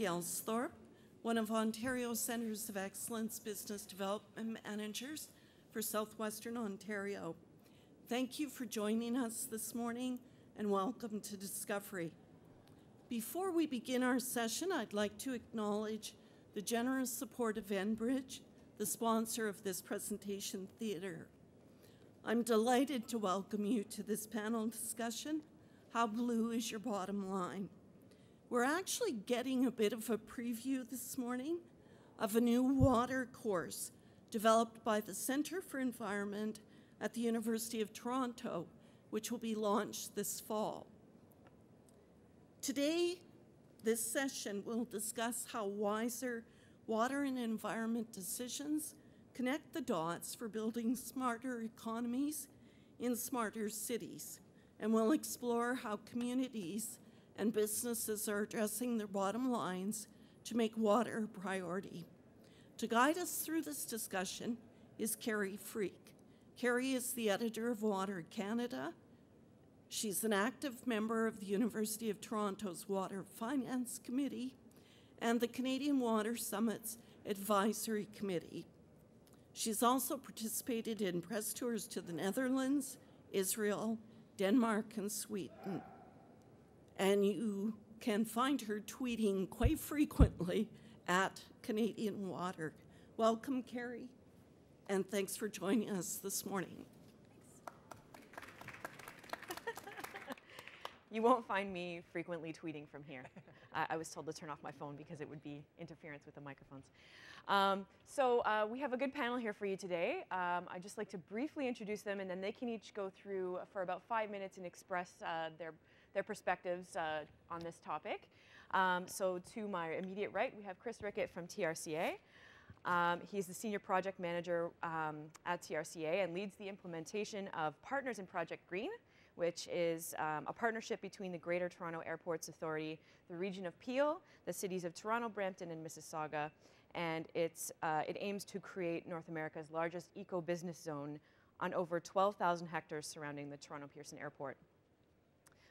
Gelsthorpe, one of Ontario's Centres of Excellence Business Development Managers for Southwestern Ontario. Thank you for joining us this morning and welcome to Discovery. Before we begin our session, I'd like to acknowledge the generous support of Enbridge, the sponsor of this presentation theatre. I'm delighted to welcome you to this panel discussion, How Blue is Your Bottom Line? We're actually getting a bit of a preview this morning of a new water course developed by the Centre for Environment at the University of Toronto, which will be launched this fall. Today, this session will discuss how wiser water and environment decisions connect the dots for building smarter economies in smarter cities, and we'll explore how communities and businesses are addressing their bottom lines to make water a priority. To guide us through this discussion is Kerry Freek. Kerry is the editor of Water Canada. She's an active member of the University of Toronto's Water Finance Committee and the Canadian Water Summit's Advisory Committee. She's also participated in press tours to the Netherlands, Israel, Denmark, and Sweden. And you can find her tweeting quite frequently at Canadian Water. Welcome, Kerry, and thanks for joining us this morning. You won't find me frequently tweeting from here. I was told to turn off my phone because it would be interference with the microphones. We have a good panel here for you today. I'd just like to briefly introduce them, and then they can each go through for about 5 minutes and express their perspectives on this topic. So to my immediate right, we have Chris Rickett from TRCA. He's the Senior Project Manager at TRCA and leads the implementation of Partners in Project Green, which is a partnership between the Greater Toronto Airports Authority, the region of Peel, the cities of Toronto, Brampton, and Mississauga, and it aims to create North America's largest eco-business zone on over 12,000 hectares surrounding the Toronto Pearson Airport.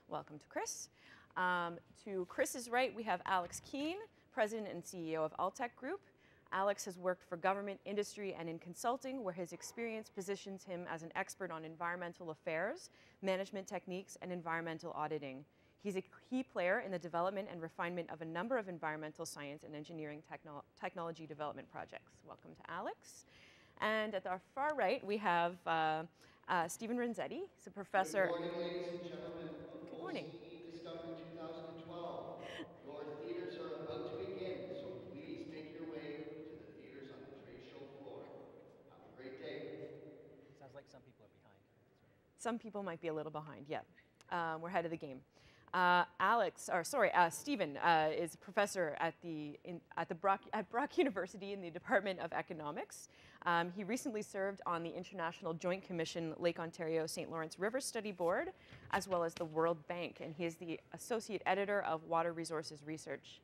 Welcome to Chris. To Chris's right, we have Alex Keane, President and CEO of ALTECH Group. Alex has worked for government, industry, and in consulting, where his experience positions him as an expert on environmental affairs, management techniques, and environmental auditing. He's a key player in the development and refinement of a number of environmental science and engineering technology development projects. Welcome to Alex. And at our far right, we have Stephen Renzetti. He's a professor. Good morning, ladies and gentlemen of Good morning. OCE Discovery 2012. Your theaters are about to begin, so please make your way to the theaters on the trade show floor. Have a great day. Sounds like some people are behind. Some people might be a little behind, yeah. We're ahead of the game. Stephen is a professor at Brock University in the Department of Economics. He recently served on the International Joint Commission Lake Ontario St. Lawrence River Study Board, as well as the World Bank, and he is the Associate Editor of Water Resources Research.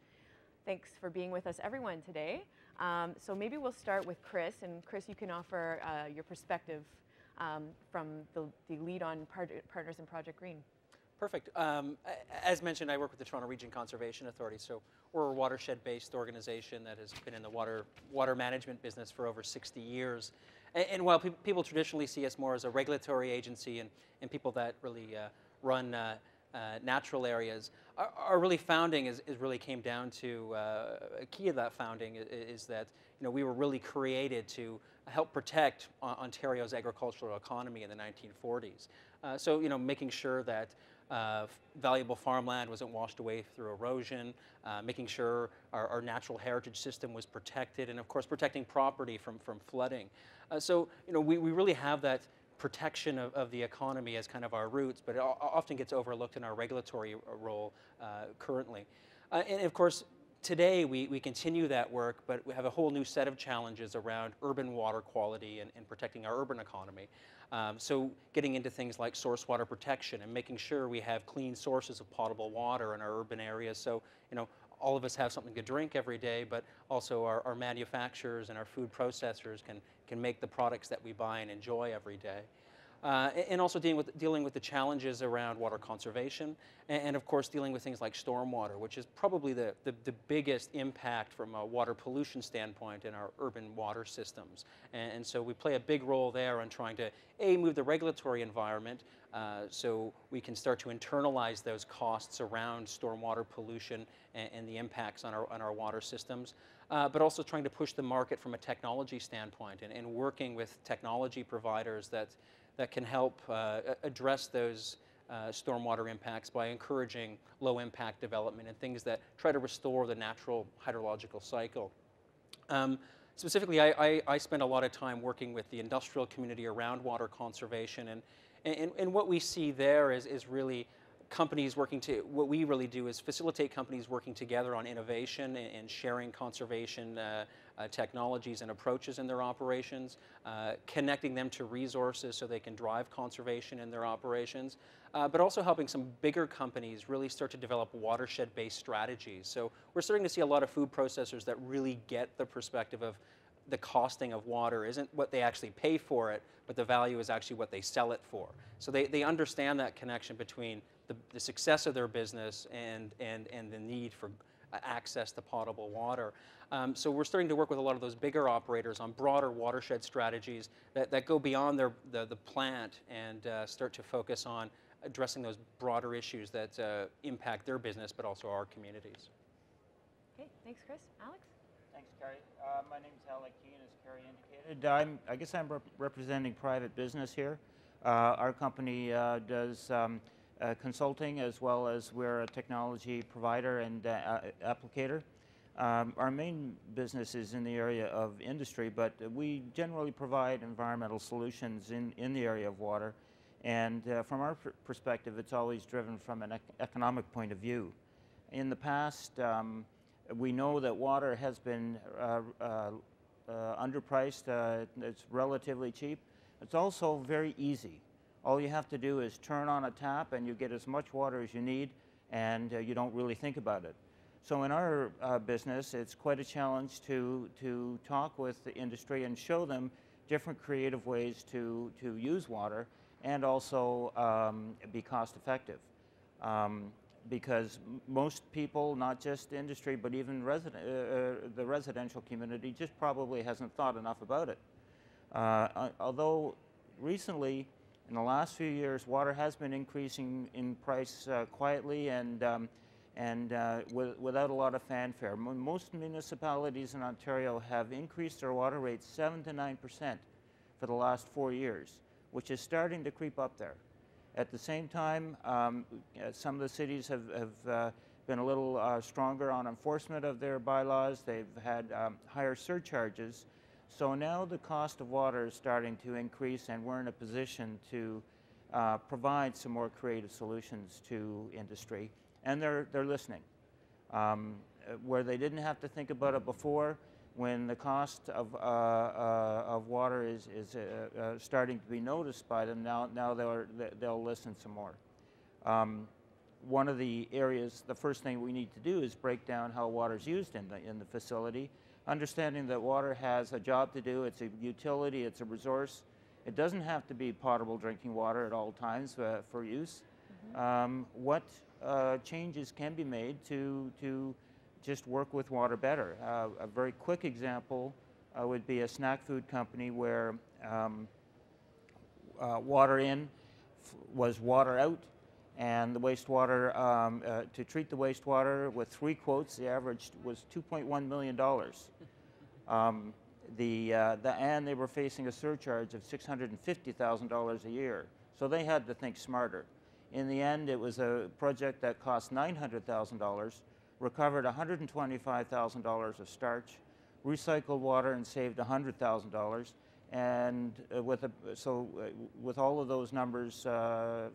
Thanks for being with us, everyone, today. So maybe we'll start with Chris, and Chris, you can offer your perspective from the lead on Partners in Project Green. Perfect. As mentioned, I work with the Toronto Region Conservation Authority, so we're a watershed-based organization that has been in the water management business for over 60 years. And while people traditionally see us more as a regulatory agency and people that really run natural areas, our really founding is really came down to a key of that founding is that we were really created to help protect Ontario's agricultural economy in the 1940s. So making sure that valuable farmland wasn't washed away through erosion, making sure our natural heritage system was protected, and of course protecting property from flooding. So we really have that protection of the economy as kind of our roots, but it often gets overlooked in our regulatory role currently. And of course, today we continue that work, but we have a whole new set of challenges around urban water quality and protecting our urban economy. So getting into things like source water protection and making sure we have clean sources of potable water in our urban areas, so all of us have something to drink every day, but also our manufacturers and our food processors can make the products that we buy and enjoy every day. and also dealing with the challenges around water conservation, and of course dealing with things like stormwater, which is probably the biggest impact from a water pollution standpoint in our urban water systems. And so we play a big role there on trying to, A, move the regulatory environment so we can start to internalize those costs around stormwater pollution and the impacts on our water systems, but also trying to push the market from a technology standpoint and working with technology providers that can help address those stormwater impacts by encouraging low-impact development and things that try to restore the natural hydrological cycle. Specifically, I spend a lot of time working with the industrial community around water conservation, and what we see there is really companies working to, what we really do is facilitate companies working together on innovation and sharing conservation technologies and approaches in their operations, connecting them to resources so they can drive conservation in their operations, but also helping some bigger companies really start to develop watershed-based strategies. So we're starting to see a lot of food processors that really get the perspective of the costing of water isn't what they actually pay for it, but the value is actually what they sell it for. So they understand that connection between the success of their business and the need for access to potable water. So we're starting to work with a lot of those bigger operators on broader watershed strategies that go beyond the plant and start to focus on addressing those broader issues that impact their business, but also our communities. Okay, thanks, Chris. Alex? Thanks, Kerry. My name is Alex Keane, as Kerry indicated. I guess I'm representing private business here. Our company does consulting, as well as we're a technology provider and applicator. Our main business is in the area of industry, but we generally provide environmental solutions in the area of water. And from our perspective, it's always driven from an economic point of view. In the past, we know that water has been underpriced. It's relatively cheap. It's also very easy. All you have to do is turn on a tap and you get as much water as you need, and you don't really think about it. So in our business, it's quite a challenge to talk with the industry and show them different creative ways to use water and also be cost effective. Because most people, not just industry, but even the residential community, just probably hasn't thought enough about it. Although recently, in the last few years, water has been increasing in price quietly and without a lot of fanfare. Most municipalities in Ontario have increased their water rates 7 to 9% for the last 4 years, which is starting to creep up there. At the same time, some of the cities have been a little stronger on enforcement of their bylaws. They've had higher surcharges. So now the cost of water is starting to increase, and we're in a position to provide some more creative solutions to industry. And they're listening. Where they didn't have to think about it before, when the cost of water is starting to be noticed by them, now they'll listen some more. One of the areas, the first thing we need to do is break down how water is used in the facility, understanding that water has a job to do. It's a utility, it's a resource. It doesn't have to be potable drinking water at all times for use. Mm-hmm. What changes can be made to just work with water better? A very quick example would be a snack food company where water in was water out, and the wastewater, to treat the wastewater with 3 quotes, the average was $2.1 million. And they were facing a surcharge of $650,000 a year. So they had to think smarter. In the end, it was a project that cost $900,000, recovered $125,000 of starch, recycled water and saved $100,000. And with all of those numbers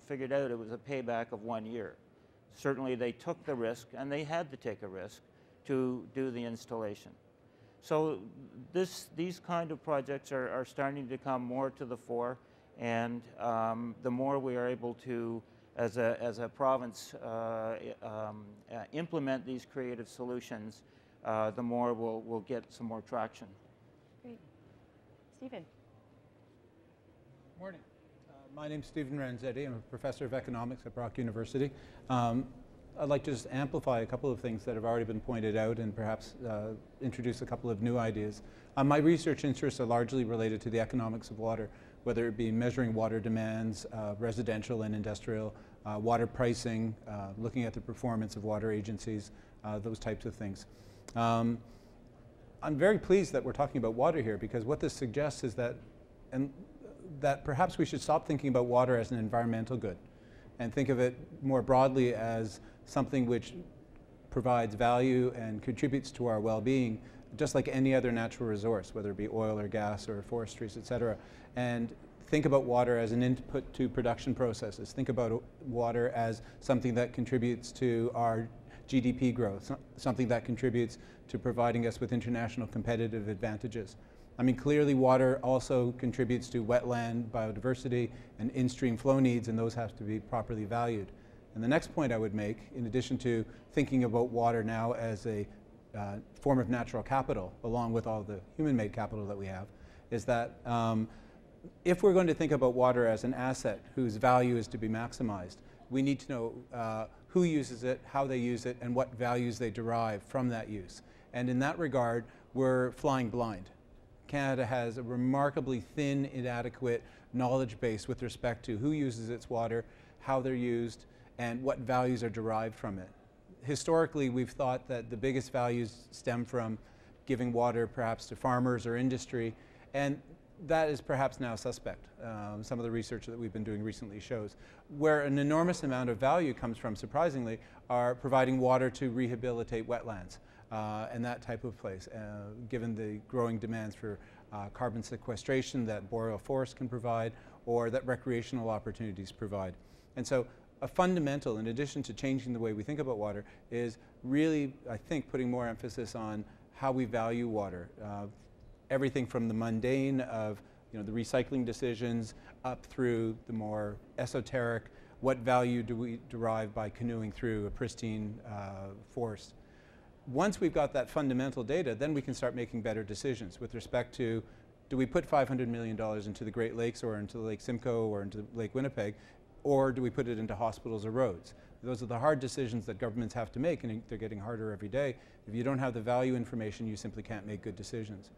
figured out, it was a payback of 1 year. Certainly they took the risk, and they had to take a risk to do the installation. So these kind of projects are starting to come more to the fore, and the more we are able to, as a province, implement these creative solutions, the more we'll get some more traction. Great. Stephen. Morning. My name's Stephen Renzetti. I'm a professor of economics at Brock University. I'd like to just amplify a couple of things that have already been pointed out and perhaps introduce a couple of new ideas. My research interests are largely related to the economics of water, whether it be measuring water demands, residential and industrial, water pricing, looking at the performance of water agencies, those types of things. I'm very pleased that we're talking about water here, because what this suggests is that perhaps we should stop thinking about water as an environmental good and think of it more broadly as something which provides value and contributes to our well-being, just like any other natural resource, whether it be oil or gas or forestries, et cetera. And think about water as an input to production processes. Think about water as something that contributes to our GDP growth, something that contributes to providing us with international competitive advantages. I mean, clearly water also contributes to wetland biodiversity and in-stream flow needs, and those have to be properly valued. And the next point I would make, in addition to thinking about water now as a form of natural capital, along with all the human-made capital that we have, is that if we're going to think about water as an asset whose value is to be maximized, we need to know who uses it, how they use it, and what values they derive from that use. And in that regard, we're flying blind. Canada has a remarkably thin, inadequate knowledge base with respect to who uses its water, how they're used, and what values are derived from it. Historically, we've thought that the biggest values stem from giving water perhaps to farmers or industry, and that is perhaps now suspect. Some of the research that we've been doing recently shows. Where an enormous amount of value comes from, surprisingly, are providing water to rehabilitate wetlands and that type of place, given the growing demands for carbon sequestration that boreal forests can provide, or that recreational opportunities provide. And so a fundamental, in addition to changing the way we think about water, is really, I think, putting more emphasis on how we value water. Everything from the mundane of the recycling decisions up through the more esoteric, what value do we derive by canoeing through a pristine forest. Once we've got that fundamental data, then we can start making better decisions with respect to, do we put $500 million into the Great Lakes or into Lake Simcoe or into Lake Winnipeg, or do we put it into hospitals or roads? Those are the hard decisions that governments have to make, and they're getting harder every day. If you don't have the value information, you simply can't make good decisions.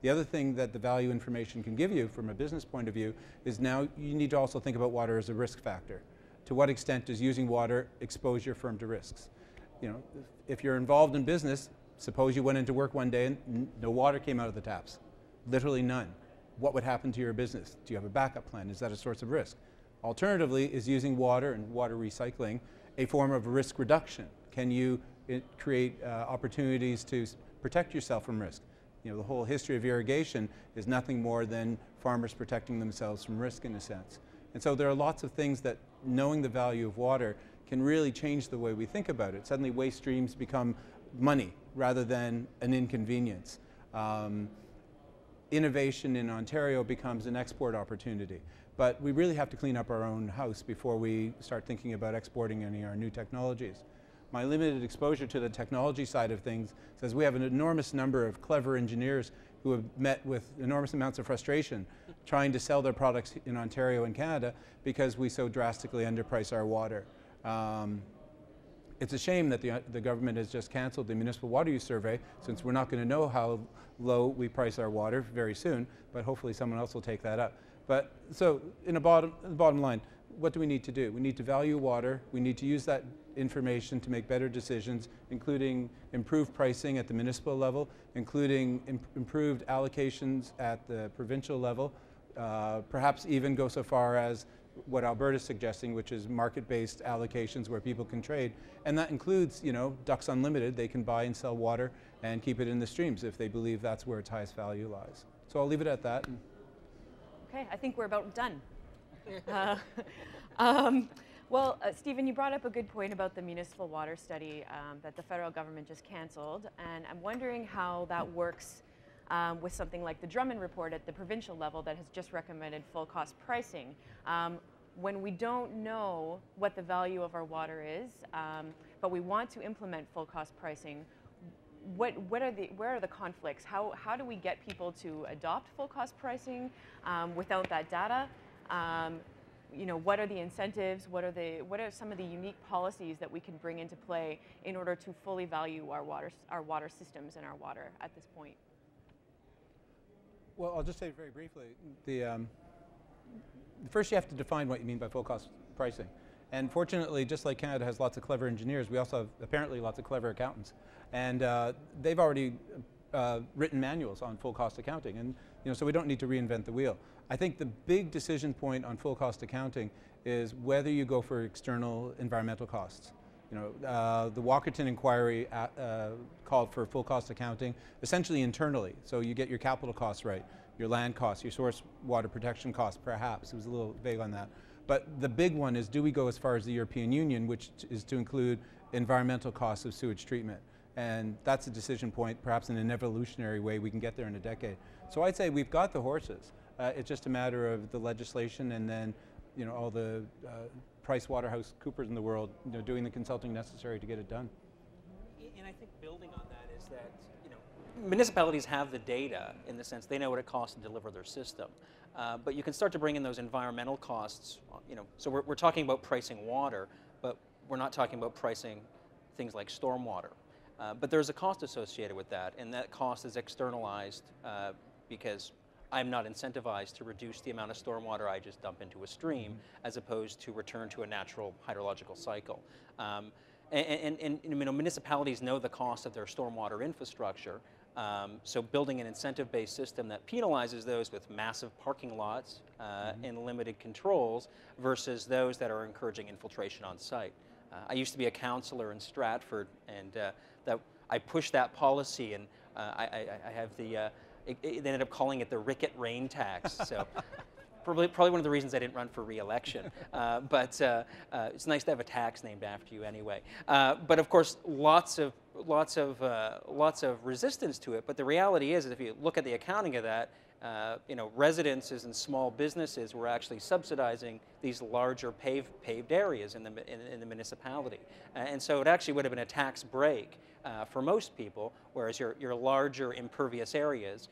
The other thing that the value information can give you from a business point of view is now you need to also think about water as a risk factor. To what extent does using water expose your firm to risks? If you're involved in business, suppose you went into work one day and no water came out of the taps, literally none. What would happen to your business? Do you have a backup plan? Is that a source of risk? Alternatively, is using water and water recycling a form of risk reduction? Can you create opportunities to protect yourself from risk? The whole history of irrigation is nothing more than farmers protecting themselves from risk, in a sense. And so there are lots of things that knowing the value of water can really change the way we think about it. Suddenly waste streams become money rather than an inconvenience. Innovation in Ontario becomes an export opportunity. But we really have to clean up our own house before we start thinking about exporting any of our new technologies. My limited exposure to the technology side of things says we have an enormous number of clever engineers who have met with enormous amounts of frustration trying to sell their products in Ontario and Canada because we so drastically underprice our water. It's a shame that the government has just canceled the municipal water use survey, since we're not going to know how low we price our water very soon, but hopefully someone else will take that up. But so in the bottom line, what do we need to do? We need to value water. We need to use that information to make better decisions, including improved pricing at the municipal level, including improved allocations at the provincial level, perhaps even go so far as what Alberta's suggesting, which is market-based allocations where people can trade. And that includes, Ducks Unlimited. They can buy and sell water and keep it in the streams if they believe that's where its highest value lies. So I'll leave it at that. Okay, I think we're about done. Stephen, you brought up a good point about the municipal water study that the federal government just canceled, and I'm wondering how that works with something like the Drummond report at the provincial level that has just recommended full cost pricing. When we don't know what the value of our water is, but we want to implement full cost pricing, where are the conflicts? How do we get people to adopt full cost pricing without that data? what are the incentives? What are some of the unique policies that we can bring into play in order to fully value our water systems and our water at this point? Well, I'll just say very briefly, first you have to define what you mean by full cost pricing. And fortunately, just like Canada has lots of clever engineers, we also have apparently lots of clever accountants. And they've already written manuals on full cost accounting. And so we don't need to reinvent the wheel. I think the big decision point on full cost accounting is whether you go for external environmental costs. The Walkerton inquiry called for full cost accounting essentially internally. So you get your capital costs right, your land costs, your source water protection costs, perhaps. It was a little vague on that. But the big one is, do we go as far as the European Union, which is to include environmental costs of sewage treatment? And that's a decision point. Perhaps in an evolutionary way, we can get there in a decade. So I'd say we've got the horses. It's just a matter of the legislation and then all the PricewaterhouseCoopers in the world doing the consulting necessary to get it done. And I think building on that is that municipalities have the data in the sense they know what it costs to deliver their system. But you can start to bring in those environmental costs. So we're talking about pricing water, but we're not talking about pricing things like stormwater. But there's a cost associated with that, and that cost is externalized because I'm not incentivized to reduce the amount of stormwater I just dump into a stream as opposed to return to a natural hydrological cycle. And municipalities know the cost of their stormwater infrastructure. So building an incentive-based system that penalizes those with massive parking lots and limited controls versus those that are encouraging infiltration on site. I used to be a councillor in Stratford, and I pushed that policy, and I have the, they ended up calling it the Rickett rain tax. So probably one of the reasons I didn't run for re-election. But it's nice to have a tax named after you anyway. But of course, lots of resistance to it. But the reality is if you look at the accounting of that, residences and small businesses were actually subsidizing these larger paved areas in the municipality. And so it actually would have been a tax break for most people, whereas your larger impervious areas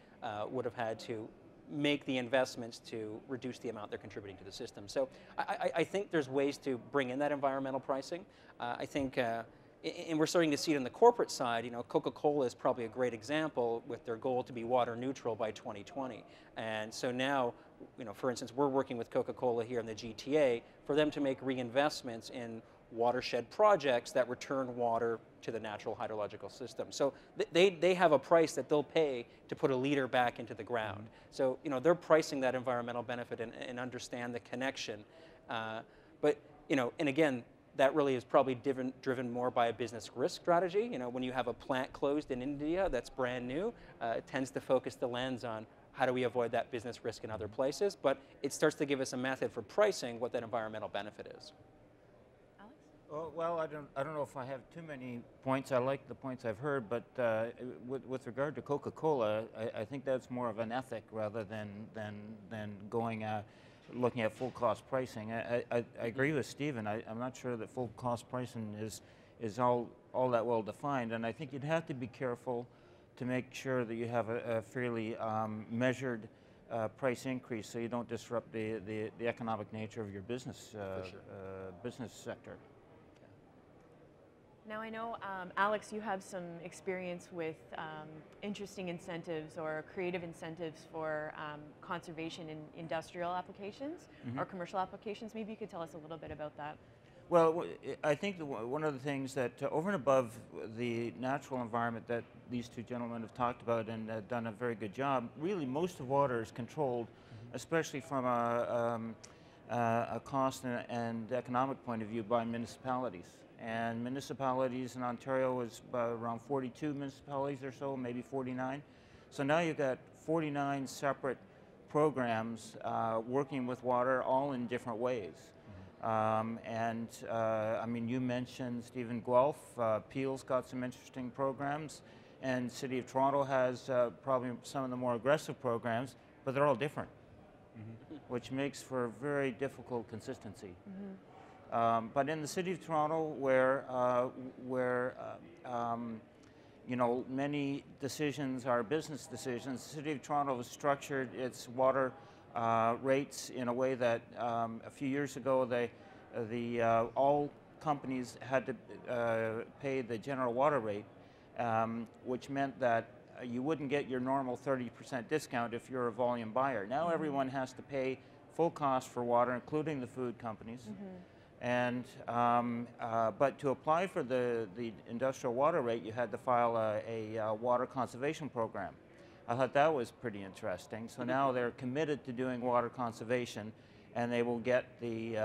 would have had to make the investments to reduce the amount they're contributing to the system. So I think there's ways to bring in that environmental pricing. I think, and we're starting to see it on the corporate side. Coca-Cola is probably a great example with their goal to be water neutral by 2020. And so now, for instance, we're working with Coca-Cola here in the GTA for them to make reinvestments in watershed projects that return water to the natural hydrological system. So they have a price that they'll pay to put a liter back into the ground. So they're pricing that environmental benefit and understand the connection. But and again, that really is probably driven more by a business risk strategy. When you have a plant closed in India that's brand new, it tends to focus the lens on how do we avoid that business risk in other places. But it starts to give us a method for pricing what that environmental benefit is. Well, I don't know if I have too many points. I like the points I've heard, but with regard to Coca-Cola, I think that's more of an ethic rather than going looking at full cost pricing. I agree with Stephen. I'm not sure that full cost pricing is all that well defined, and I think you'd have to be careful to make sure that you have a fairly measured price increase, so you don't disrupt the economic nature of your business business sector. Now I know, Alex, you have some experience with interesting incentives or creative incentives for conservation in industrial applications or commercial applications. Maybe you could tell us a little bit about that. Well, I think one of the things that over and above the natural environment that these two gentlemen have talked about and done a very good job, really most of water is controlled, especially from a cost and economic point of view by municipalities. And municipalities in Ontario is around 42 municipalities or so, maybe 49. So now you've got 49 separate programs working with water, all in different ways. I mean, you mentioned Stephen Guelph. Peel's got some interesting programs, and City of Toronto has probably some of the more aggressive programs, but they're all different, which makes for very difficult consistency. But in the City of Toronto, where many decisions are business decisions, the City of Toronto has structured its water rates in a way that a few years ago all companies had to pay the general water rate, which meant that you wouldn't get your normal 30% discount if you're a volume buyer. Now everyone has to pay full cost for water, including the food companies. And but to apply for the industrial water rate, you had to file a water conservation program. I thought that was pretty interesting. So now they're committed to doing water conservation, and they will get the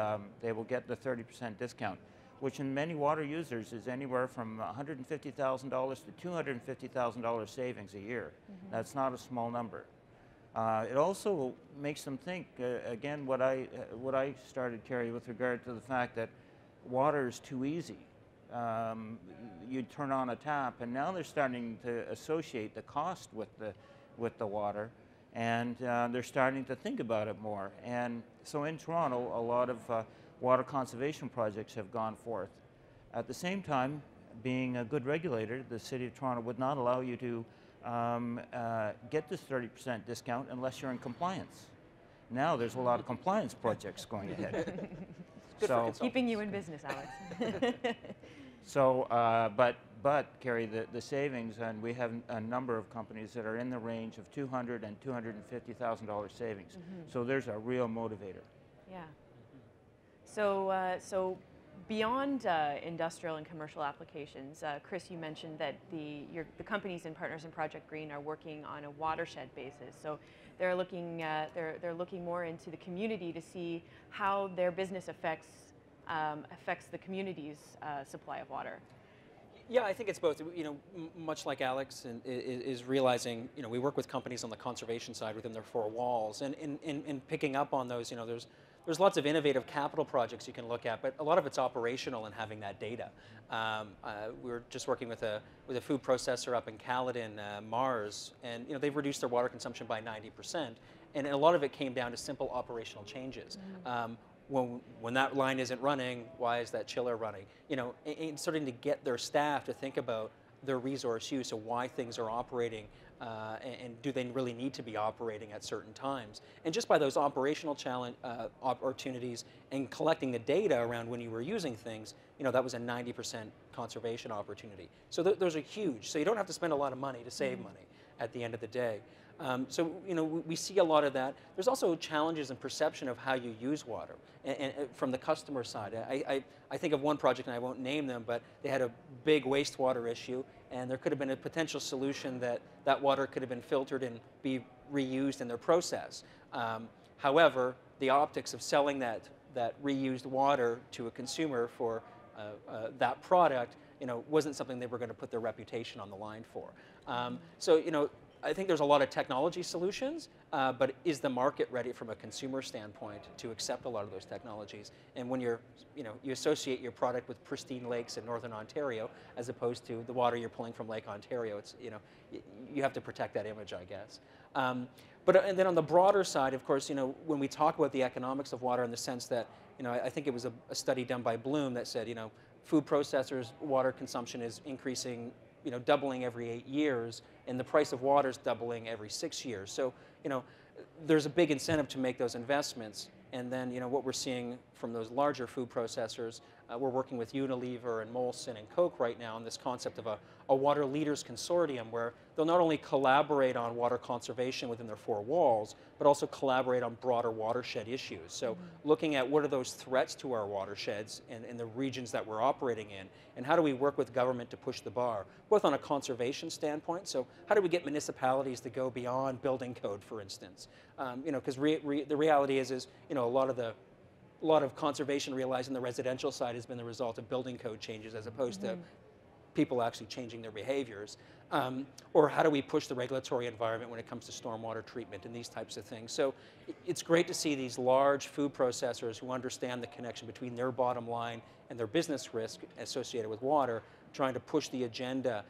30% discount, which in many water users is anywhere from $150,000 to $250,000 savings a year. That's not a small number. It also makes them think, again, what I started, Kerry, with regard to the fact that water is too easy. You turn on a tap, and now they're starting to associate the cost with the water, and they're starting to think about it more. And so in Toronto, a lot of water conservation projects have gone forth. At the same time, being a good regulator, the City of Toronto would not allow you to get this 30% discount unless you're in compliance. Now there's a lot of compliance projects going ahead. So keeping you in business, Alex. So, but Kerry, the savings, and we have a number of companies that are in the range of $200,000 and $250,000 savings. So there's a real motivator. Yeah. So beyond industrial and commercial applications, Chris, you mentioned that the companies and partners in Project Green are working on a watershed basis. So they're looking more into the community to see how their business affects the community's supply of water. Yeah, I think it's both. You know, much like Alex is realizing, you know, we work with companies on the conservation side within their four walls, and in picking up on those, you know, there's lots of innovative capital projects you can look at, but a lot of it's operational and having that data. We were just working with a food processor up in Caledon, Mars, and you know they've reduced their water consumption by 90%, and a lot of it came down to simple operational changes. When that line isn't running, why is that chiller running? You know, and starting to get their staff to think about their resource use and why things are operating, and do they really need to be operating at certain times? And just by those operational opportunities and collecting the data around when you were using things, you know, that was a 90% conservation opportunity. So those are huge. So you don't have to spend a lot of money to save money at the end of the day. So, you know, we see a lot of that. There's also challenges in perception of how you use water, and from the customer side. I think of one project, and I won't name them, but they had a big wastewater issue, and there could have been a potential solution that water could have been filtered and be reused in their process. However, the optics of selling that reused water to a consumer for that product, you know, wasn't something they were going to put their reputation on the line for. So, you know, I think there's a lot of technology solutions, but is the market ready from a consumer standpoint to accept a lot of those technologies? And when you associate your product with pristine lakes in Northern Ontario, as opposed to the water you're pulling from Lake Ontario, it's, you know, you have to protect that image, I guess. And then on the broader side, of course, you know, when we talk about the economics of water in the sense that, you know, I think it was a study done by Bloom that said, you know, food processors' water consumption is increasing, you know, doubling every 8 years, and the price of water is doubling every 6 years. So, you know, there's a big incentive to make those investments. And then, you know, what we're seeing from those larger food processors, we're working with Unilever and Molson and Coke right now on this concept of a water leaders consortium where they'll not only collaborate on water conservation within their four walls, but also collaborate on broader watershed issues. So looking at what are those threats to our watersheds and the regions that we're operating in, and how do we work with government to push the bar, both on a conservation standpoint, so how do we get municipalities to go beyond building code, for instance? You know, because the reality is, you know, a lot of conservation realized in the residential side has been the result of building code changes as opposed to people actually changing their behaviors. Or how do we push the regulatory environment when it comes to stormwater treatment and these types of things? So it's great to see these large food processors who understand the connection between their bottom line and their business risk associated with water, trying to push the agenda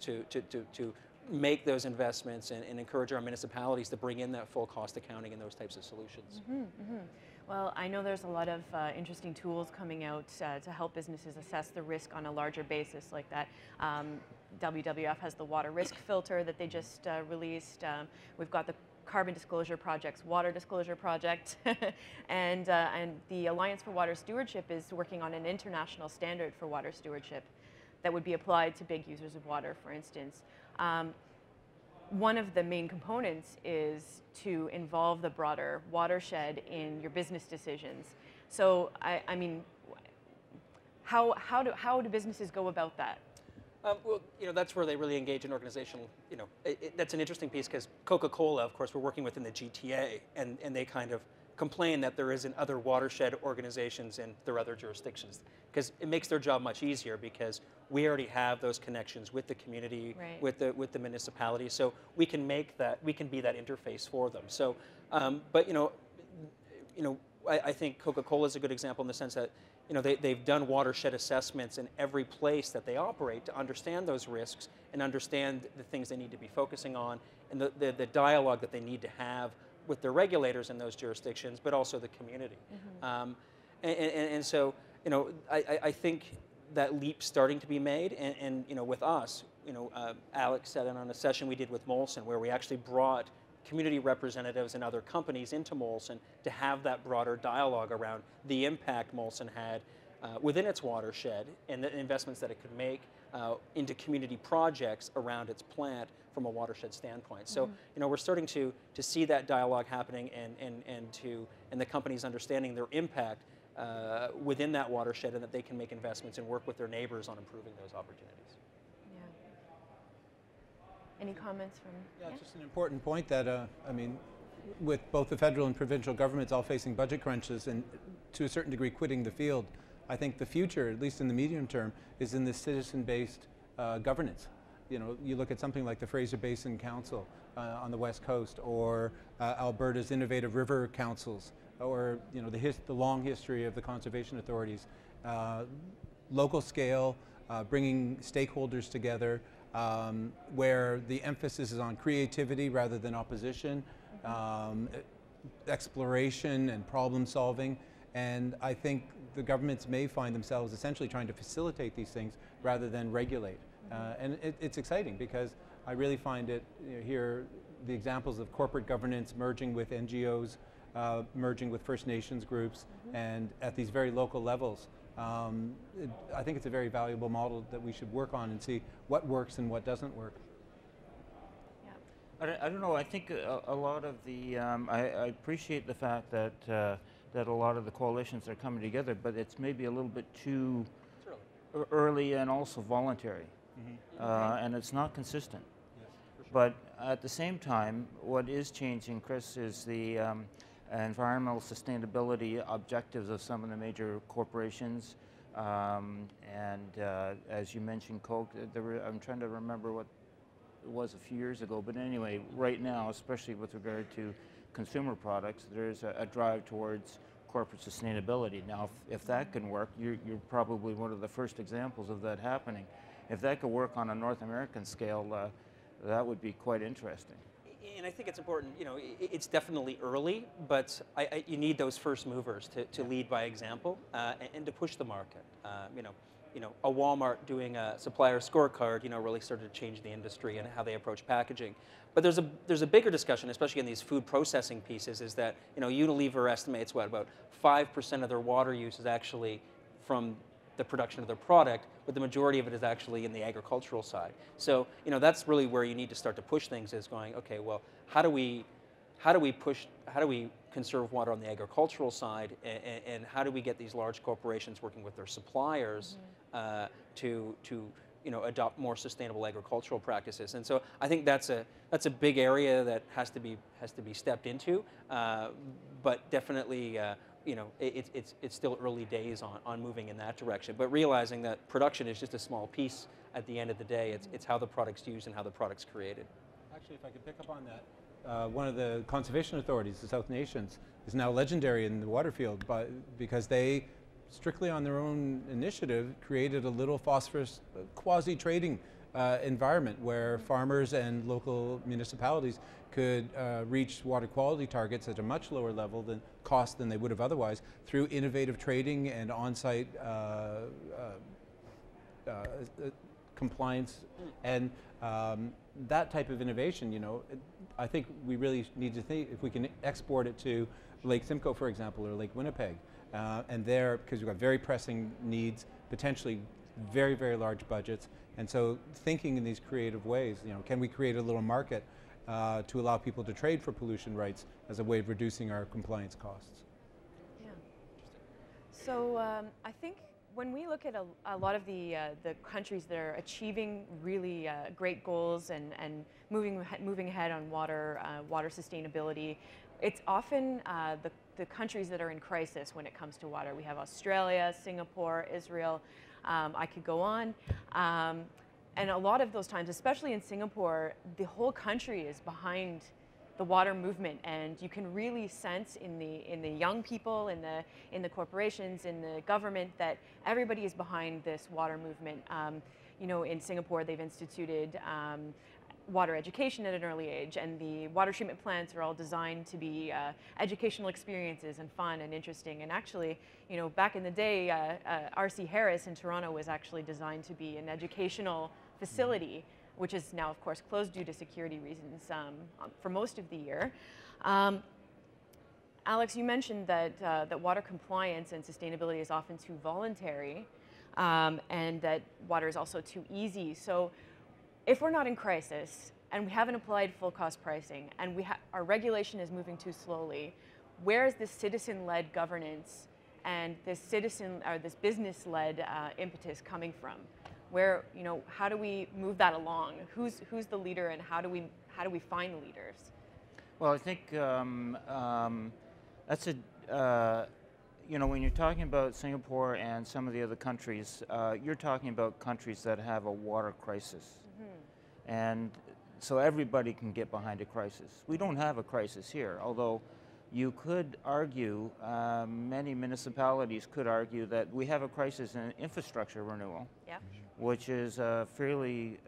to make those investments and encourage our municipalities to bring in that full cost accounting and those types of solutions. Well, I know there's a lot of interesting tools coming out to help businesses assess the risk on a larger basis like that. WWF has the water risk filter that they just released. We've got the carbon disclosure projects, water disclosure project, and the Alliance for Water Stewardship is working on an international standard for water stewardship that would be applied to big users of water, for instance. One of the main components is to involve the broader watershed in your business decisions. So, I mean, how do businesses go about that? Well, that's where they really engage in organizational, that's an interesting piece because Coca-Cola, of course, we're working within the GTA, and they kind of complain that there isn't other watershed organizations in their other jurisdictions, because it makes their job much easier because we already have those connections with the community, right, with the municipality, so we can be that interface for them. So, but I think Coca-Cola is a good example in the sense that they've done watershed assessments in every place that they operate to understand those risks and understand the things they need to be focusing on and the dialogue that they need to have with their regulators in those jurisdictions, but also the community. Mm-hmm. And so, I think that leap's starting to be made, and with us, Alex said it on a session we did with Molson where we actually brought community representatives and other companies into Molson to have that broader dialogue around the impact Molson had within its watershed and the investments that it could make into community projects around its plant from a watershed standpoint. So, we're starting to see that dialogue happening and the companies understanding their impact within that watershed, and that they can make investments and work with their neighbors on improving those opportunities. Yeah. Any comments from? Yeah, it's just an important point that, I mean, with both the federal and provincial governments all facing budget crunches and to a certain degree quitting the field, I think the future, at least in the medium term, is in this citizen-based governance. You look at something like the Fraser Basin Council on the West Coast, or Alberta's innovative river councils, or the long history of the conservation authorities, local scale, bringing stakeholders together, where the emphasis is on creativity rather than opposition, exploration and problem solving, and I think the governments may find themselves essentially trying to facilitate these things rather than regulate. And it's exciting because I really find it here, the examples of corporate governance merging with NGOs, merging with First Nations groups, and at these very local levels. I think it's a very valuable model that we should work on and see what works and what doesn't work. Yeah. I don't know, I think a lot of the, I appreciate the fact that that a lot of the coalitions are coming together, but it's maybe a little bit too early and also voluntary. And it's not consistent. Yes, for sure. But at the same time, what is changing, Chris, is the environmental sustainability objectives of some of the major corporations. As you mentioned, Coke, I'm trying to remember what it was a few years ago, but anyway, right now, especially with regard to consumer products, there's a drive towards corporate sustainability. Now, if that can work, you're probably one of the first examples of that happening. If that could work on a North American scale, that would be quite interesting. And I think it's important, it's definitely early, but you need those first movers to lead by example and to push the market. A Walmart doing a supplier scorecard, really started to change the industry and how they approach packaging. But there's a bigger discussion, especially in these food processing pieces, is that Unilever estimates about 5% of their water use is actually from the production of their product, but the majority of it is actually in the agricultural side. So that's really where you need to start to push things, is going, okay, well, how do we conserve water on the agricultural side, and how do we get these large corporations working with their suppliers to adopt more sustainable agricultural practices? And so I think that's a big area that has to be stepped into, but definitely it's still early days on moving in that direction. But realizing that production is just a small piece at the end of the day. It's how the product's used and how the product's created. Actually, if I could pick up on that, one of the conservation authorities, the South Nations, is now legendary in the water field because they, strictly on their own initiative, created a little phosphorus quasi-trading environment where farmers and local municipalities could reach water quality targets at a much lower level than cost than they would have otherwise through innovative trading and on-site compliance, and that type of innovation, you know, I think we really need to think if we can export it to Lake Simcoe, for example, or Lake Winnipeg, and there, because we've got very pressing needs, potentially very, very large budgets, and so thinking in these creative ways, you know, can we create a little market to allow people to trade for pollution rights as a way of reducing our compliance costs? Yeah. So I think when we look at a lot of the countries that are achieving really great goals and moving ahead on water sustainability, it's often the countries that are in crisis when it comes to water. We have Australia, Singapore, Israel. I could go on. And a lot of those times, especially in Singapore, the whole country is behind the water movement, and you can really sense in the young people, in the corporations, in the government, that everybody is behind this water movement. You know, in Singapore, they've instituted water education at an early age, and the water treatment plants are all designed to be educational experiences and fun and interesting. And actually, you know, back in the day, R.C. Harris in Toronto was actually designed to be an educational facility, which is now, of course, closed due to security reasons for most of the year. Alex, you mentioned that water compliance and sustainability is often too voluntary, and that water is also too easy. So if we're not in crisis and we haven't applied full cost pricing and our regulation is moving too slowly, where is this citizen-led governance and this this business-led impetus coming from? Where, you know, how do we move that along? Who's the leader, and how do we find the leaders? Well, I think that's you know, when you're talking about Singapore and some of the other countries, you're talking about countries that have a water crisis. Mm-hmm. And so everybody can get behind a crisis. We don't have a crisis here, although you could argue, many municipalities could argue that we have a crisis in infrastructure renewal. Yep. Which is a fairly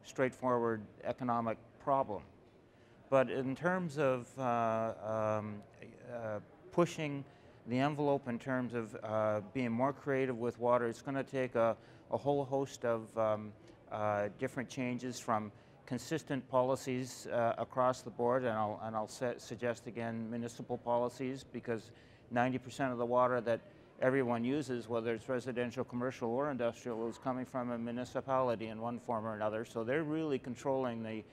straightforward economic problem. But in terms of pushing the envelope in terms of being more creative with water, it's going to take a whole host of different changes, from consistent policies across the board, and I'll suggest again municipal policies, because 90% of the water that everyone uses, whether it's residential, commercial, or industrial, is coming from a municipality in one form or another. So they're really controlling the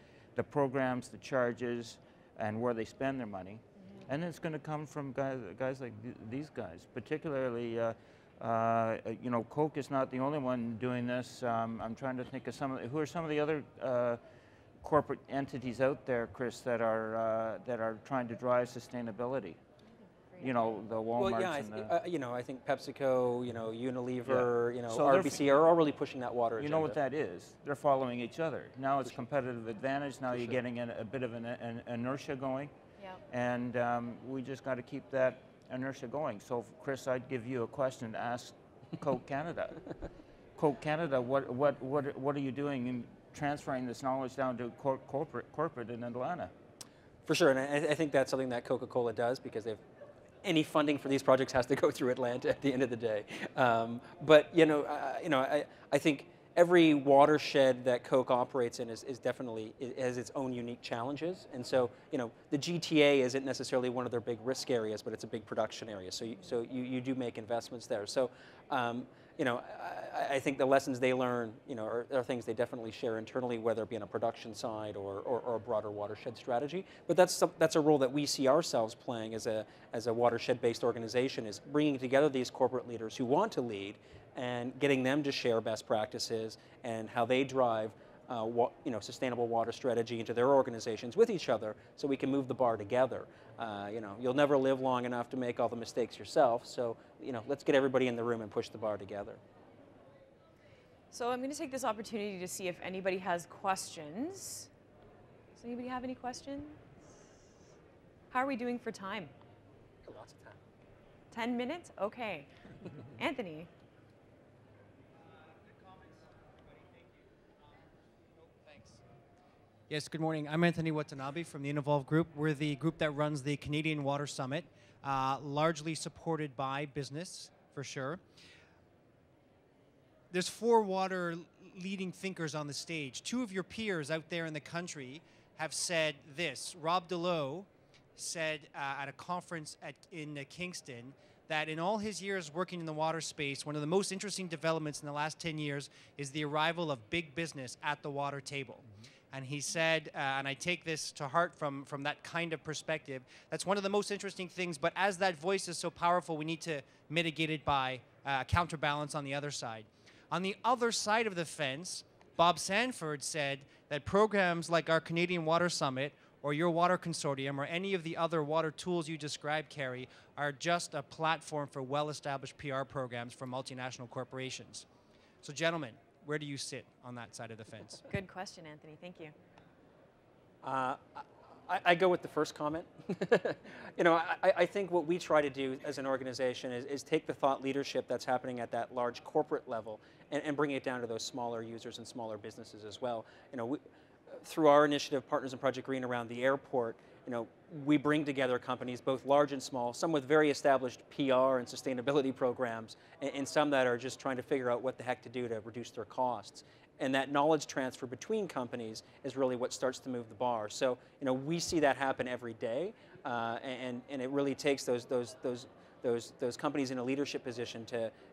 programs, the charges, and where they spend their money. Mm-hmm. And it's going to come from guys like these guys, particularly, you know, Coke is not the only one doing this. I'm trying to think of who are some of the other corporate entities out there, Chris, that are trying to drive sustainability. You know, the Walmarts. Well, yeah, and you know, I think PepsiCo, you know, Unilever, yeah. you know, so RBC are all really pushing that water agenda. agenda. You know what that is? They're following each other. Now it's competitive advantage. Now you're getting a bit of an inertia going. Yep. And we just got to keep that inertia going. So, Chris, I'd give you a question to ask Coke Canada. Coke Canada, what are you doing in transferring this knowledge down to corporate in Atlanta? For sure, and I think that's something that Coca-Cola does, because any funding for these projects has to go through Atlanta at the end of the day. But I think every watershed that Coke operates in is definitely has its own unique challenges. And so, you know, the GTA isn't necessarily one of their big risk areas, but it's a big production area. So you do make investments there. So, you know, I think the lessons they learn, you know, are things they definitely share internally, whether it be on a production side or a broader watershed strategy. But that's a role that we see ourselves playing as a watershed-based organization, is bringing together these corporate leaders who want to lead and getting them to share best practices and how they drive sustainable water strategy into their organizations with each other, so we can move the bar together. You know, you'll never live long enough to make all the mistakes yourself, so, you know, let's get everybody in the room and push the bar together. So I'm going to take this opportunity to see if anybody has questions. Does anybody have any questions? How are we doing for time? Lots of time. 10 minutes? Okay. Anthony. Yes, good morning. I'm Anthony Watanabe from the Involve Group. We're the group that runs the Canadian Water Summit, largely supported by business, for sure. There's 4 water leading thinkers on the stage. Two of your peers out there in the country have said this. Rob Delow said at a conference in Kingston that in all his years working in the water space, one of the most interesting developments in the last 10 years is the arrival of big business at the water table. And he said, and I take this to heart from that kind of perspective, that's one of the most interesting things, but as that voice is so powerful, we need to mitigate it by counterbalance on the other side. On the other side of the fence, Bob Sanford said that programs like our Canadian Water Summit or your water consortium or any of the other water tools you described, Kerry, are just a platform for well-established PR programs for multinational corporations. So gentlemen, where do you sit on that side of the fence? Good question, Anthony. Thank you. I go with the first comment. You know, I think what we try to do as an organization is take the thought leadership that's happening at that large corporate level and bring it down to those smaller users and smaller businesses as well. You know, through our initiative, Partners in Project Green around the airport, you know, we bring together companies, both large and small, some with very established PR and sustainability programs, and some that are just trying to figure out what the heck to do to reduce their costs. And that knowledge transfer between companies is really what starts to move the bar. So, you know, we see that happen every day, and it really takes those companies in a leadership position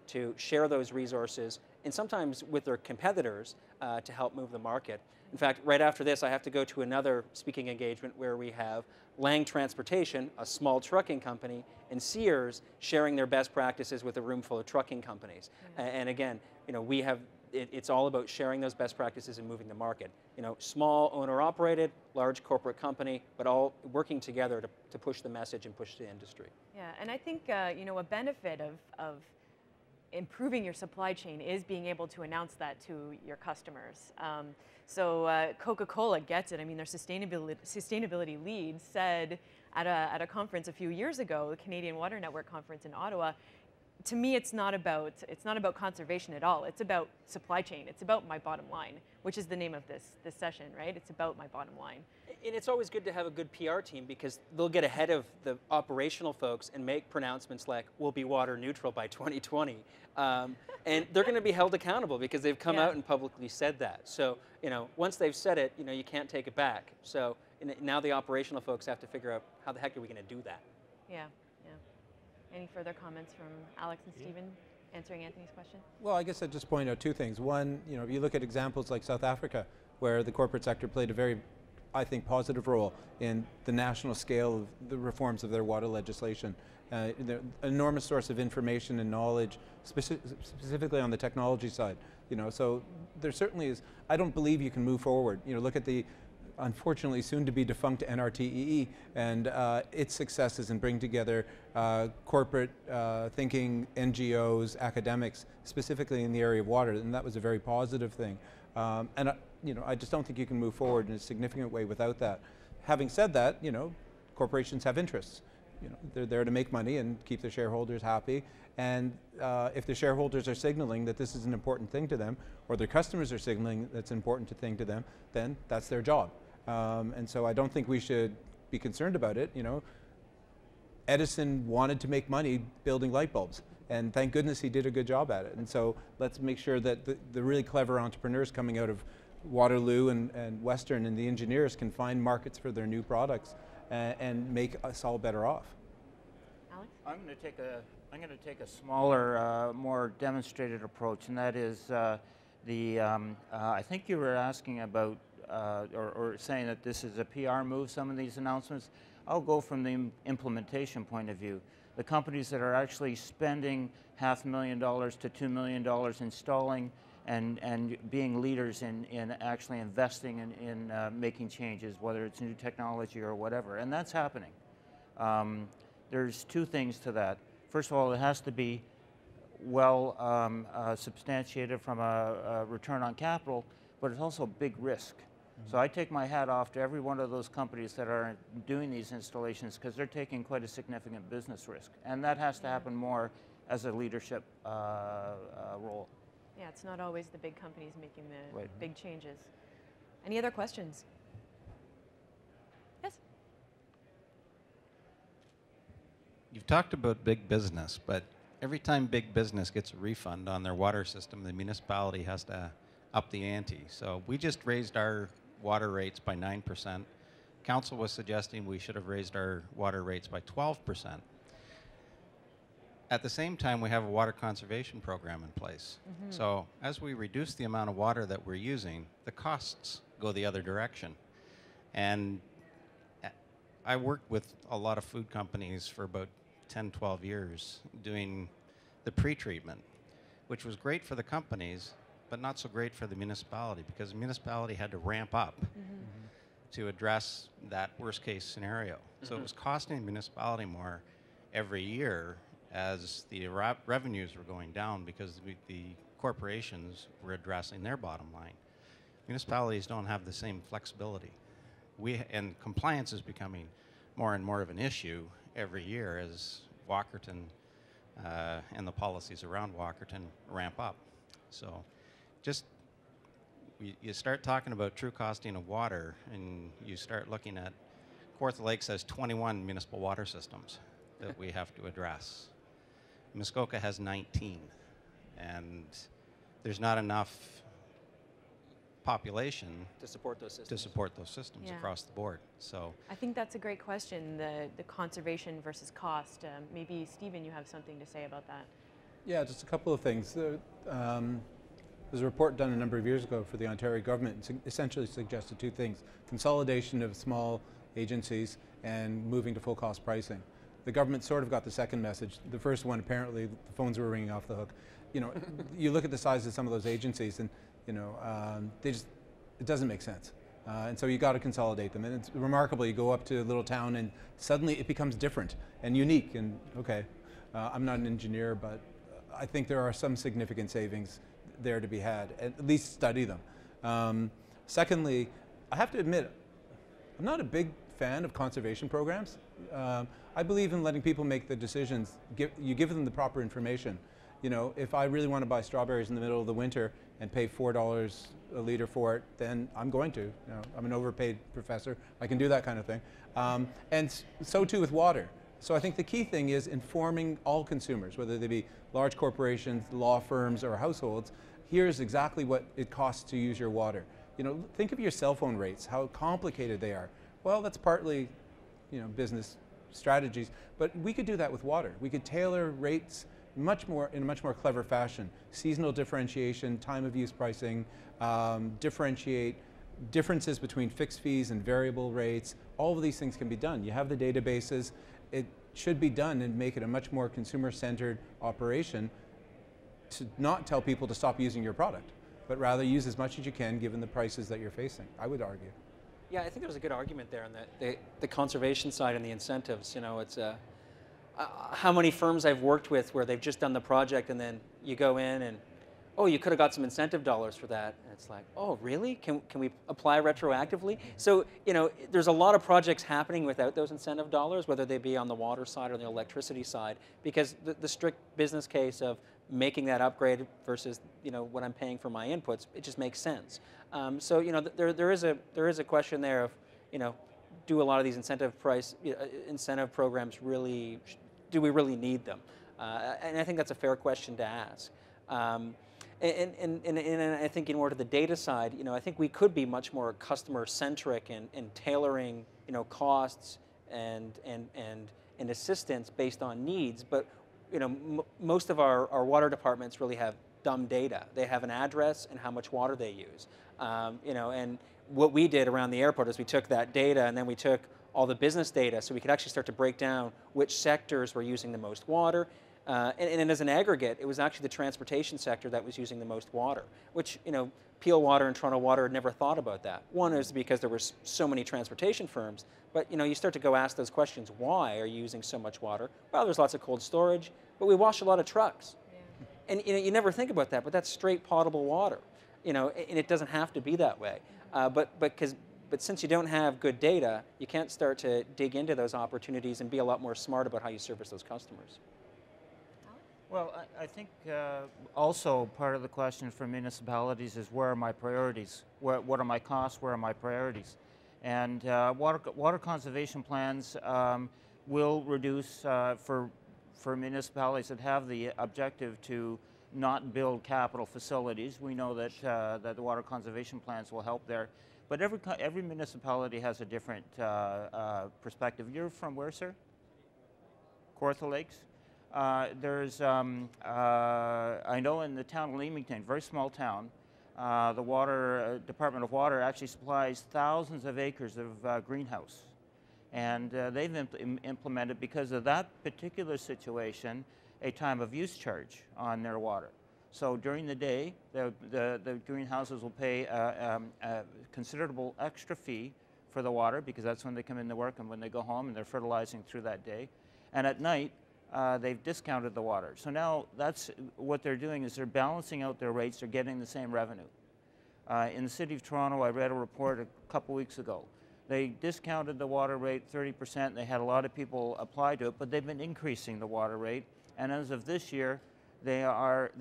to share those resources, and sometimes with their competitors to help move the market. In fact, right after this, I have to go to another speaking engagement where we have Lang Transportation, a small trucking company, and Sears sharing their best practices with a room full of trucking companies. And again, you know, we have. It's all about sharing those best practices and moving the market. You know, small owner-operated, large corporate company, but all working together to push the message and push the industry. Yeah, and I think you know, a benefit of improving your supply chain is being able to announce that to your customers. So Coca-Cola gets it. I mean, their sustainability lead said at a conference a few years ago, the Canadian Water Network conference in Ottawa, to me, it's not about conservation at all. It's about supply chain. It's about my bottom line, which is the name of this session, right? It's about my bottom line. And it's always good to have a good PR team because they'll get ahead of the operational folks and make pronouncements like, we'll be water neutral by 2020. And they're going to be held accountable because they've come out and publicly said that. So, you know, once they've said it, you know, you can't take it back. So now the operational folks have to figure out how the heck are we going to do that? Yeah. Any further comments from Alex and Stephen answering Anthony's question? Well, I guess I'd just point out two things. One, you know, if you look at examples like South Africa, where the corporate sector played a very, I think, positive role in the national scale of the reforms of their water legislation. An enormous source of information and knowledge, specifically on the technology side. You know, so there certainly is. I don't believe you can move forward. You know, look at the unfortunately soon to be defunct NRTEE and its successes in bringing together corporate thinking, NGOs, academics, specifically in the area of water, and that was a very positive thing. And you know, I just don't think you can move forward in a significant way without that. Having said that, you know, corporations have interests. You know, they're there to make money and keep their shareholders happy. And if the shareholders are signaling that this is an important thing to them, or their customers are signaling that's an important thing to them, then that's their job. And so I don't think we should be concerned about it. You know, Edison wanted to make money building light bulbs, and thank goodness he did a good job at it. And so let's make sure that the really clever entrepreneurs coming out of Waterloo and Western and the engineers can find markets for their new products and make us all better off. Alex? I'm going to take a smaller, more demonstrated approach, and that is I think you were asking about or saying that this is a PR move, some of these announcements. I'll go from the implementation point of view. The companies that are actually spending $500,000 to $2 million installing and being leaders in actually investing in making changes, whether it's new technology or whatever, and that's happening. There's two things to that. First of all, it has to be well substantiated from a return on capital, but it's also big risk. So I take my hat off to every one of those companies that are doing these installations because they're taking quite a significant business risk. And that has to happen more as a leadership role. Yeah, it's not always the big companies making the big changes. Any other questions? Yes? You've talked about big business, but every time big business gets a refund on their water system, the municipality has to up the ante. So we just raised our water rates by 9%. Council was suggesting we should have raised our water rates by 12%. At the same time, we have a water conservation program in place. So as we reduce the amount of water that we're using, the costs go the other direction. And I worked with a lot of food companies for about 10, 12 years doing the pre-treatment, which was great for the companies, but not so great for the municipality, because the municipality had to ramp up to address that worst case scenario. So it was costing the municipality more every year as the revenues were going down because the corporations were addressing their bottom line. Municipalities don't have the same flexibility. And compliance is becoming more and more of an issue every year as Walkerton and the policies around Walkerton ramp up. So just, you start talking about true costing of water, and you start looking at, Kawartha Lakes has 21 municipal water systems that we have to address. Muskoka has 19, and there's not enough population to support those systems. Yeah. Across the board. So I think that's a great question, the conservation versus cost. Maybe, Stephen, you have something to say about that. Yeah, just a couple of things. There's a report done a number of years ago for the Ontario government. It essentially suggested two things: consolidation of small agencies and moving to full cost pricing. The government sort of got the second message. The first one, apparently, the phones were ringing off the hook. You know, you look at the size of some of those agencies, and you know, it doesn't make sense. And so you got to consolidate them. And it's remarkable. You go up to a little town, and suddenly it becomes different and unique. And okay, I'm not an engineer, but I think there are some significant savings there to be had. At least study them. Secondly, I have to admit, I'm not a big fan of conservation programs. I believe in letting people make the decisions. You give them the proper information. You know, if I really want to buy strawberries in the middle of the winter and pay $4 a liter for it, then I'm going to. You know, I'm an overpaid professor. I can do that kind of thing. And so too with water. So I think the key thing is informing all consumers, whether they be large corporations, law firms, or households. Here's exactly what it costs to use your water. You know, think of your cell phone rates, how complicated they are. Well, that's partly, you know, business strategies, but we could do that with water. We could tailor rates in a much more clever fashion. Seasonal differentiation, time of use pricing, differentiate differences between fixed fees and variable rates. All of these things can be done. You have the databases. It should be done and make it a much more consumer-centered operation to not tell people to stop using your product, but rather use as much as you can given the prices that you're facing, I would argue. Yeah, I think there was a good argument there on the conservation side and the incentives. You know, it's how many firms I've worked with where they've just done the project and then you go in and, oh, you could have got some incentive dollars for that. And it's like, oh, really? Can we apply retroactively? So, you know, there's a lot of projects happening without those incentive dollars, whether they be on the water side or the electricity side, because the strict business case of making that upgrade versus, you know, what I'm paying for my inputs, it just makes sense. So, you know, there is a question there of, you know, do a lot of these incentive programs really, do we really need them? And I think that's a fair question to ask. And I think in order to the data side, you know, I think we could be much more customer-centric in tailoring, you know, costs and assistance based on needs. But, you know, most of our water departments really have dumb data. They have an address and how much water they use. You know, and what we did around the airport is we took that data and then we took all the business data so we could actually start to break down which sectors were using the most water. And as an aggregate, it was actually the transportation sector that was using the most water, which, you know, Peel Water and Toronto Water had never thought about that. One is because there were so many transportation firms, but, you know, you start to go ask those questions, why are you using so much water? Well, there's lots of cold storage, but we wash a lot of trucks. Yeah. And, you know, you never think about that, but that's straight potable water, you know, and it doesn't have to be that way. But since you don't have good data, you can't start to dig into those opportunities and be a lot more smart about how you service those customers. Well, I think also part of the question for municipalities is where are my priorities? What are my costs? Where are my priorities? And water conservation plans will reduce for municipalities that have the objective to not build capital facilities. We know that, that the water conservation plans will help there. But every municipality has a different perspective. You're from where, sir? Kawartha Lakes? There's, I know in the town of Leamington, very small town, the water Department of Water actually supplies thousands of acres of greenhouse. And they've implemented, because of that particular situation, a time of use charge on their water. So during the day, the greenhouses will pay a considerable extra fee for the water, because that's when they come into work and when they go home and they're fertilizing through that day. And at night, they've discounted the water. So now that's what they're doing, is they're balancing out their rates. They're getting the same revenue. In the City of Toronto, I read a report a couple weeks ago. They discounted the water rate 30%. They had a lot of people apply to it, but they've been increasing the water rate. And as of this year, their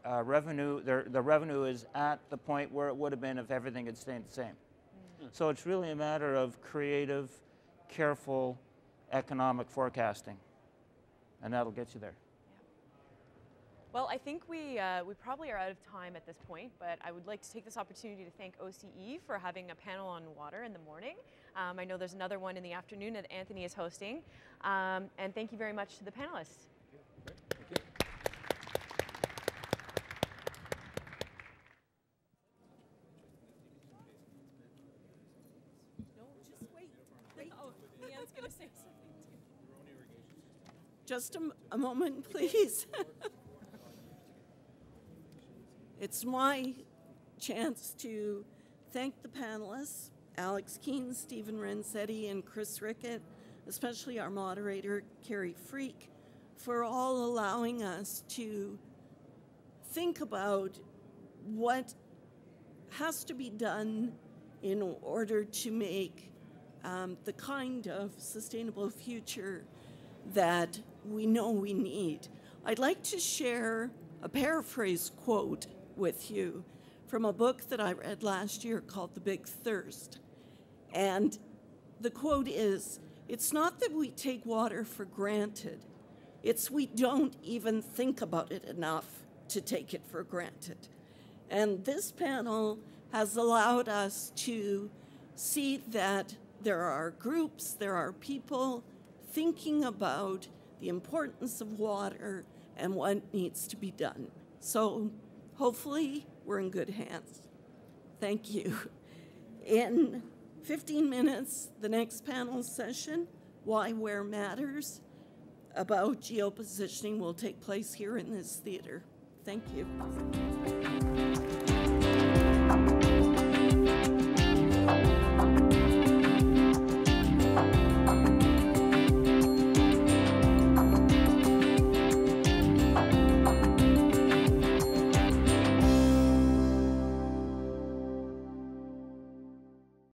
revenue is at the point where it would have been if everything had stayed the same. Mm-hmm. So it's really a matter of creative, careful economic forecasting, and that'll get you there. Well, I think we probably are out of time at this point, but I would like to take this opportunity to thank OCE for having a panel on water in the morning. I know there's another one in the afternoon that Anthony is hosting. And thank you very much to the panelists. Thank you. No, just wait. Oh, Leanne's going to say something too. Just a moment, please. It's my chance to thank the panelists, Alex Keene, Stephen Renzetti, and Chris Rickett, especially our moderator, Kerry Freek, for all allowing us to think about what has to be done in order to make the kind of sustainable future that we know we need. I'd like to share a paraphrase quote with you from a book that I read last year called The Big Thirst. And the quote is, "It's not that we take water for granted, it's we don't even think about it enough to take it for granted." And this panel has allowed us to see that there are groups, there are people thinking about the importance of water and what needs to be done. So hopefully we're in good hands. Thank you. In 15 minutes, the next panel session, Why Where Matters, about geopositioning will take place here in this theater. Thank you.